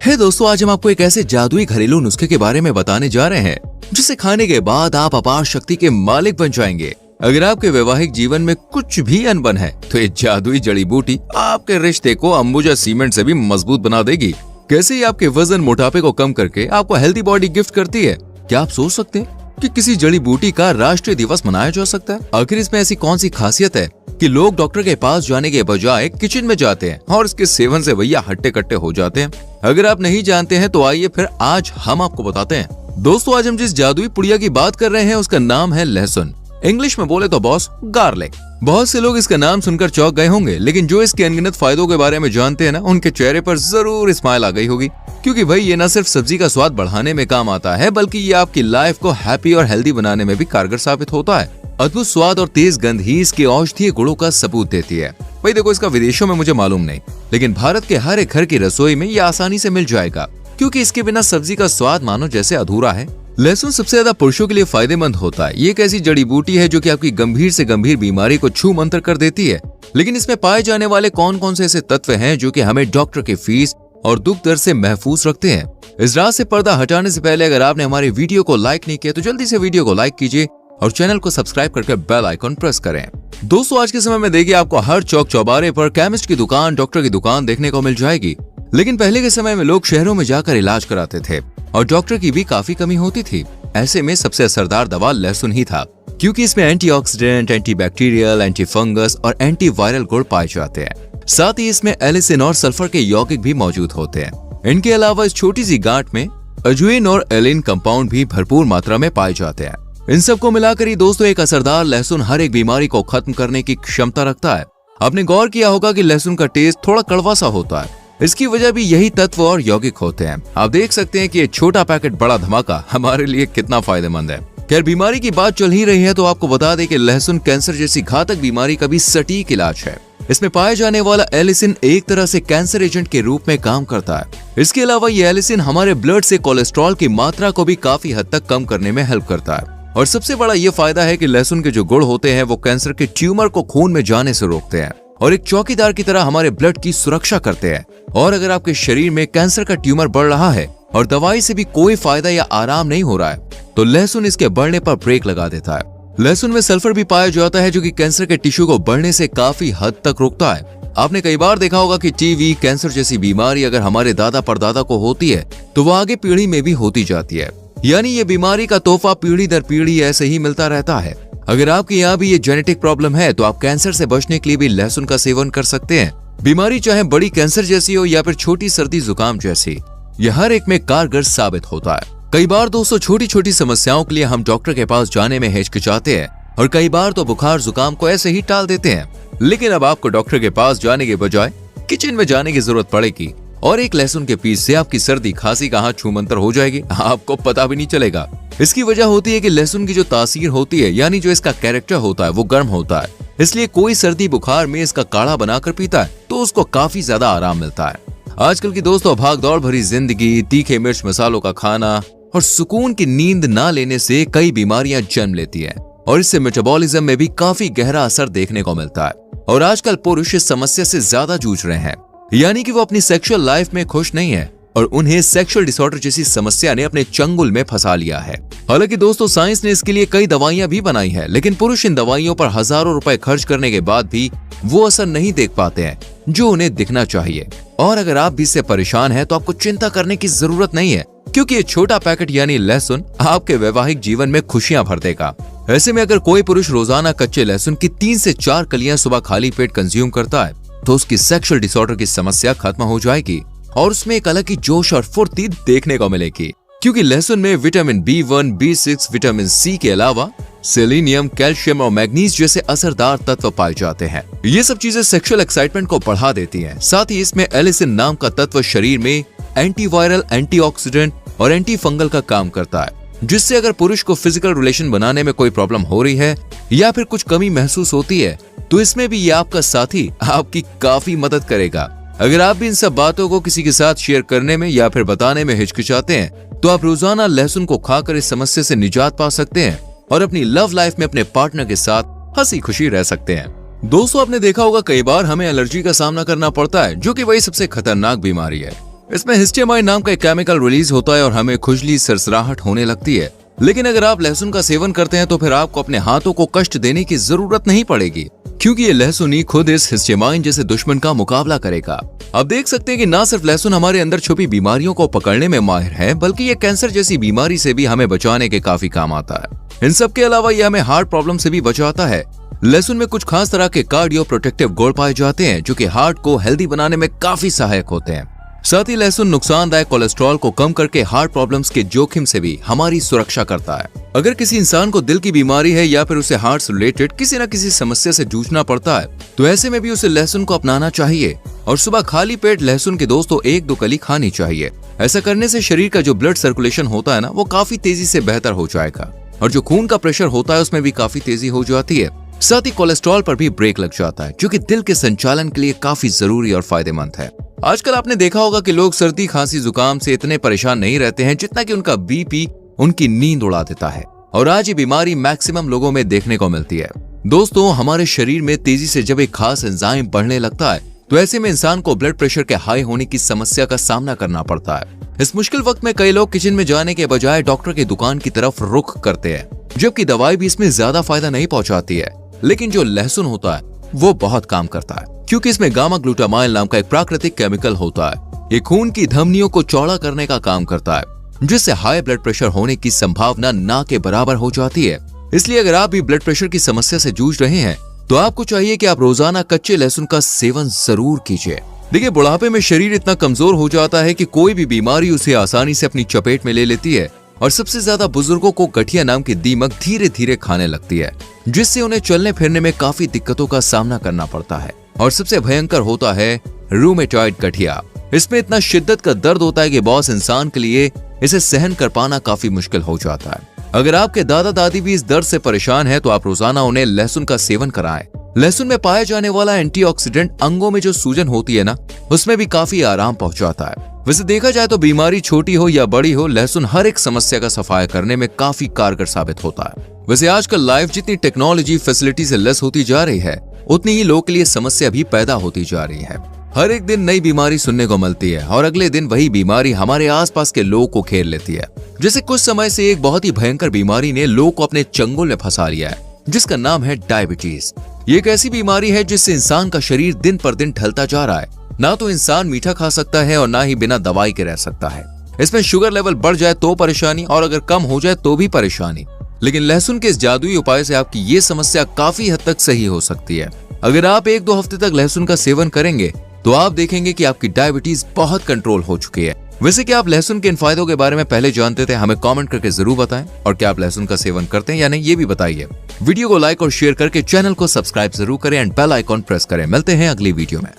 है दोस्तों, आज हम आपको एक ऐसे जादुई घरेलू नुस्खे के बारे में बताने जा रहे हैं जिसे खाने के बाद आप अपार शक्ति के मालिक बन जाएंगे। अगर आपके वैवाहिक जीवन में कुछ भी अनबन है तो ये जादुई जड़ी बूटी आपके रिश्ते को अंबुजा सीमेंट से भी मजबूत बना देगी। कैसे ही आपके वजन मोटापे को कम करके आपको हेल्दी बॉडी गिफ्ट करती है। क्या आप सोच सकते हैं कि किसी जड़ी बूटी का राष्ट्रीय दिवस मनाया जा सकता है? आखिर इसमें ऐसी कौन सी खासियत है कि लोग डॉक्टर के पास जाने के बजाय किचन में जाते हैं और इसके सेवन से भैया हट्टे कट्टे हो जाते हैं? अगर आप नहीं जानते हैं तो आइए फिर आज हम आपको बताते हैं। दोस्तों, आज हम जिस जादुई पुड़िया की बात कर रहे हैं उसका नाम है लहसुन। इंग्लिश में बोले तो बॉस गार्लिक। बहुत से लोग इसका नाम सुनकर चौंक गए होंगे, लेकिन जो इसके अनगिनत फायदों के बारे में जानते हैं ना, उनके चेहरे पर जरूर स्माइल आ गई होगी। क्योंकि भाई ये न सिर्फ सब्जी का स्वाद बढ़ाने में काम आता है, बल्कि ये आपकी लाइफ को हैप्पी और हेल्दी बनाने में भी कारगर साबित होता है। अद्भुत स्वाद और तेज गंध ही इसके औषधीय गुणों का सबूत देती है। भाई देखो, इसका विदेशों में मुझे मालूम नहीं, लेकिन भारत के हर एक घर की रसोई में ये आसानी से मिल जाएगा, क्योंकि इसके बिना सब्जी का स्वाद मानो जैसे अधूरा है। लहसुन सबसे ज्यादा पुरुषों के लिए फायदेमंद होता है। ये एक ऐसी जड़ी बूटी है जो कि आपकी गंभीर से गंभीर बीमारी को छू मंतर कर देती है। लेकिन इसमें पाए जाने वाले कौन कौन से ऐसे तत्व हैं जो कि हमें डॉक्टर की फीस और दुख दर्द से महफूज रखते हैं? इस रात से पर्दा हटाने से पहले अगर आपने हमारी वीडियो को लाइक नहीं किया तो जल्दी से वीडियो को लाइक कीजिए और चैनल को सब्सक्राइब करके बेल आइकॉन प्रेस करें। दोस्तों, आज के समय में देखिए आपको हर चौक चौबारे पर केमिस्ट की दुकान, डॉक्टर की दुकान देखने को मिल जाएगी। लेकिन पहले के समय में लोग शहरों में जाकर इलाज कराते थे और डॉक्टर की भी काफी कमी होती थी। ऐसे में सबसे असरदार दवा लहसुन ही था, क्योंकि इसमें एंटीऑक्सीडेंट, एंटीबैक्टीरियल, एंटीफंगस और एंटीवायरल गुण पाए जाते हैं। साथ ही इसमें एलिसिन और सल्फर के यौगिक भी मौजूद होते हैं। इनके अलावा इस छोटी सी गांठ में अजूइन और एलिन कंपाउंड भी भरपूर मात्रा में पाए जाते हैं। इन सबको मिलाकर ही दोस्तों एक असरदार लहसुन हर एक बीमारी को खत्म करने की क्षमता रखता है। आपने गौर किया होगा कि लहसुन का टेस्ट थोड़ा कड़वा सा होता है। इसकी वजह भी यही तत्व और यौगिक होते हैं। आप देख सकते हैं कि ये छोटा पैकेट बड़ा धमाका हमारे लिए कितना फायदेमंद है। खैर, बीमारी की बात चल ही रही है तो आपको बता दें कि लहसुन कैंसर जैसी घातक बीमारी का भी सटीक इलाज है। इसमें पाए जाने वाला एलिसिन एक तरह से कैंसर एजेंट के रूप में काम करता है। इसके अलावा ये एलिसिन हमारे ब्लड से कोलेस्ट्रॉल की मात्रा को भी काफी हद तक कम करने में हेल्प करता है। और सबसे बड़ा ये फायदा है कि लहसुन के जो गुण होते हैं वो कैंसर के ट्यूमर को खून में जाने से रोकते हैं और एक चौकीदार की तरह हमारे ब्लड की सुरक्षा करते हैं। और अगर आपके शरीर में कैंसर का ट्यूमर बढ़ रहा है और दवाई से भी कोई फायदा या आराम नहीं हो रहा है, तो लहसुन इसके बढ़ने पर ब्रेक लगा देता है। लहसुन में सल्फर भी पाया जाता है जो कि कैंसर के टिश्यू को बढ़ने से काफी हद तक रोकता है। आपने कई बार देखा होगा कि टीबी, कैंसर जैसी बीमारी अगर हमारे दादा परदादा को होती है तो वो आगे पीढ़ी में भी होती जाती है। यानी ये बीमारी का तोहफा पीढ़ी दर पीढ़ी ऐसे ही मिलता रहता है। अगर आपके यहाँ भी ये जेनेटिक प्रॉब्लम है तो आप कैंसर से बचने के लिए भी लहसुन का सेवन कर सकते हैं। बीमारी चाहे बड़ी कैंसर जैसी हो या फिर छोटी सर्दी जुकाम जैसी, यह हर एक में कारगर साबित होता है। कई बार दोस्तों छोटी छोटी समस्याओं के लिए हम डॉक्टर के पास जाने में हिचकिचाते हैं और कई बार तो बुखार जुकाम को ऐसे ही टाल देते हैं। लेकिन अब आपको डॉक्टर के पास जाने के बजाय किचन में जाने की जरूरत पड़ेगी और एक लहसुन के पीस से आपकी सर्दी खांसी कहाँ छूमंतर हो जाएगी, आपको पता भी नहीं चलेगा। इसकी वजह होती है कि लहसुन की जो तासीर होती है, यानी जो इसका कैरेक्टर होता है, वो गर्म होता है। इसलिए कोई सर्दी बुखार में इसका काढ़ा बनाकर पीता है तो उसको काफी ज्यादा आराम मिलता है। आजकल की दोस्तों भाग दौड़ भरी जिंदगी, तीखे मिर्च मसालों का खाना और सुकून की नींद ना लेने से कई बीमारियां जन्म लेती हैं और इससे मेटाबॉलिज्म में भी काफी गहरा असर देखने को मिलता है। और आजकल पुरुष इस समस्या से ज्यादा जूझ रहे हैं, यानी कि वो अपनी सेक्सुअल लाइफ में खुश नहीं है और उन्हें सेक्सुअल डिसऑर्डर जैसी समस्या ने अपने चंगुल में फंसा लिया है। हालांकि दोस्तों साइंस ने इसके लिए कई दवाइयां भी बनाई है, लेकिन पुरुष इन दवाइयों पर हजारों रुपए खर्च करने के बाद भी वो असर नहीं देख पाते हैं जो उन्हें दिखना चाहिए। और अगर आप भी इससे परेशान हैं तो आपको चिंता करने की जरूरत नहीं है, क्योंकि ये छोटा पैकेट यानी लहसुन आपके वैवाहिक जीवन में खुशियां भर देगा। ऐसे में अगर कोई पुरुष रोजाना कच्चे लहसुन की 3 से 4 कलियां सुबह खाली पेट कंज्यूम करता है तो उसकी सेक्सुअल डिसऑर्डर की समस्या खत्म हो जाएगी और उसमें एक अलग ही जोश और फुर्ती देखने को मिलेगी। क्योंकि लहसुन में vitamin B1, B6, vitamin C के अलावा सेलेनियम, कैल्शियम और मैग्नीज जैसे असरदार तत्व पाए जाते हैं। ये सब चीजें सेक्सुअल एक्साइटमेंट को बढ़ा देती हैं। साथ ही इसमें एलिसिन नाम का तत्व शरीर में एंटीवायरल, एंटीऑक्सीडेंट और एंटी फंगल का काम करता है, जिससे अगर पुरुष को फिजिकल रिलेशन बनाने में कोई प्रॉब्लम हो रही है या फिर कुछ कमी महसूस होती है तो इसमें भी ये आपका साथी आपकी काफी मदद करेगा। अगर आप भी इन सब बातों को किसी के साथ शेयर करने में या फिर बताने में हिचकिचाते हैं तो आप रोजाना लहसुन को खाकर इस समस्या से निजात पा सकते हैं और अपनी लव लाइफ में अपने पार्टनर के साथ हंसी खुशी रह सकते हैं। दोस्तों आपने देखा होगा कई बार हमें एलर्जी का सामना करना पड़ता है, जो कि वही सबसे खतरनाक बीमारी है। इसमें हिस्टामाइन नाम का एक केमिकल रिलीज होता है और हमें खुजली सरसराहट होने लगती है। लेकिन अगर आप लहसुन का सेवन करते हैं तो फिर आपको अपने हाथों को कष्ट देने की जरूरत नहीं पड़ेगी, क्योंकि ये लहसुन ही खुद इस हिस्टामाइन जैसे दुश्मन का मुकाबला करेगा। आप देख सकते हैं कि ना सिर्फ लहसुन हमारे अंदर छुपी बीमारियों को पकड़ने में माहिर है, बल्कि ये कैंसर जैसी बीमारी से भी हमें बचाने के काफी काम आता है। इन सब के अलावा ये हमें हार्ट प्रॉब्लम से भी बचाता है। लहसुन में कुछ खास तरह के कार्डियो प्रोटेक्टिव गुण पाए जाते हैं जो कि हार्ट को हेल्दी बनाने में काफी सहायक होते हैं। साथ ही लहसुन नुकसानदायक कोलेस्ट्रॉल को कम करके हार्ट प्रॉब्लम्स के जोखिम से भी हमारी सुरक्षा करता है। अगर किसी इंसान को दिल की बीमारी है या फिर उसे हार्ट से रिलेटेड किसी न किसी समस्या से जूझना पड़ता है, तो ऐसे में भी उसे लहसुन को अपनाना चाहिए और सुबह खाली पेट लहसुन के दोस्तों 1-2 कली खानी चाहिए। ऐसा करने से शरीर का जो ब्लड सर्कुलेशन होता है ना, वो काफी तेजी से बेहतर हो जाएगा और जो खून का प्रेशर होता है उसमें भी काफी तेजी हो जाती है। साथ ही कोलेस्ट्रॉल पर भी ब्रेक लग जाता है, जो कि दिल के संचालन के लिए काफी जरूरी और फायदेमंद है। आजकल आपने देखा होगा कि लोग सर्दी खांसी जुकाम से इतने परेशान नहीं रहते हैं जितना कि उनका बीपी उनकी नींद उड़ा देता है, और आज ये बीमारी मैक्सिमम लोगों में देखने को मिलती है। दोस्तों, हमारे शरीर में तेजी से जब एक खास एंजाइम बढ़ने लगता है तो ऐसे में इंसान को ब्लड प्रेशर के हाई होने की समस्या का सामना करना पड़ता है। इस मुश्किल वक्त में कई लोग किचन में जाने के बजाय डॉक्टर की दुकान की तरफ रुख करते हैं, जबकि दवाई भी इसमें ज्यादा फायदा नहीं पहुंचाती है। लेकिन जो लहसुन होता है वो बहुत काम करता है, क्योंकि इसमें गामा ग्लूटामाइल नाम का एक प्राकृतिक केमिकल होता है। ये खून की धमनियों को चौड़ा करने का काम करता है, जिससे हाई ब्लड प्रेशर होने की संभावना ना के बराबर हो जाती है। इसलिए अगर आप भी ब्लड प्रेशर की समस्या से जूझ रहे हैं तो आपको चाहिए कि आप रोजाना कच्चे लहसुन का सेवन जरूर कीजिए। देखिए, बुढ़ापे में शरीर इतना कमजोर हो जाता है कि कोई भी बीमारी उसे आसानी से अपनी चपेट में ले लेती है, और सबसे ज्यादा बुजुर्गों को गठिया नाम की दीमक धीरे धीरे खाने लगती है, जिससे उन्हें चलने फिरने में काफी दिक्कतों का सामना करना पड़ता है। और सबसे भयंकर होता है रूमेटॉइड गठिया। इसमें इतना शिद्दत का दर्द होता है कि बॉस इंसान के लिए इसे सहन कर पाना काफी मुश्किल हो जाता है। अगर आपके दादा दादी भी इस दर्द से परेशान है तो आप रोजाना उन्हें लहसुन का सेवन कराएं। लहसुन में पाया जाने वाला एंटीऑक्सीडेंट अंगों में जो सूजन होती है ना, उसमें भी काफी आराम पहुंचाता है। वैसे देखा जाए तो बीमारी छोटी हो या बड़ी हो, लहसुन हर एक समस्या का सफाया करने में काफी कारगर साबित होता है। वैसे आजकल लाइफ जितनी टेक्नोलॉजी फैसिलिटी से लेस होती जा रही है, उतनी ही लोगों के लिए समस्या भी पैदा होती जा रही है। हर एक दिन नई बीमारी सुनने को मिलती है और अगले दिन वही बीमारी हमारे आसपास के लोगों को घेर लेती है। जैसे कुछ समय से एक बहुत ही भयंकर बीमारी ने लोगों को अपने चंगुल में फंसा लिया है, जिसका नाम है डायबिटीज। ये एक ऐसी बीमारी है जिससे इंसान का शरीर दिन पर दिन ढलता जा रहा है। ना तो इंसान मीठा खा सकता है और ना ही बिना दवाई के रह सकता है। इसमें शुगर लेवल बढ़ जाए तो परेशानी, और अगर कम हो जाए तो भी परेशानी। लेकिन लहसुन के इस जादुई उपाय से आपकी ये समस्या काफी हद तक सही हो सकती है। अगर आप 1-2 हफ्ते तक लहसुन का सेवन करेंगे तो आप देखेंगे कि आपकी डायबिटीज बहुत कंट्रोल हो चुकी है। वैसे क्या आप लहसुन के इन फायदों के बारे में पहले जानते थे? हमें कमेंट करके जरूर बताएं। और क्या आप लहसुन का सेवन करते हैं या नहीं, ये भी बताइए। वीडियो को लाइक और शेयर करके चैनल को सब्सक्राइब जरूर करें एंड बेल आइकॉन प्रेस करें। मिलते हैं अगली वीडियो में।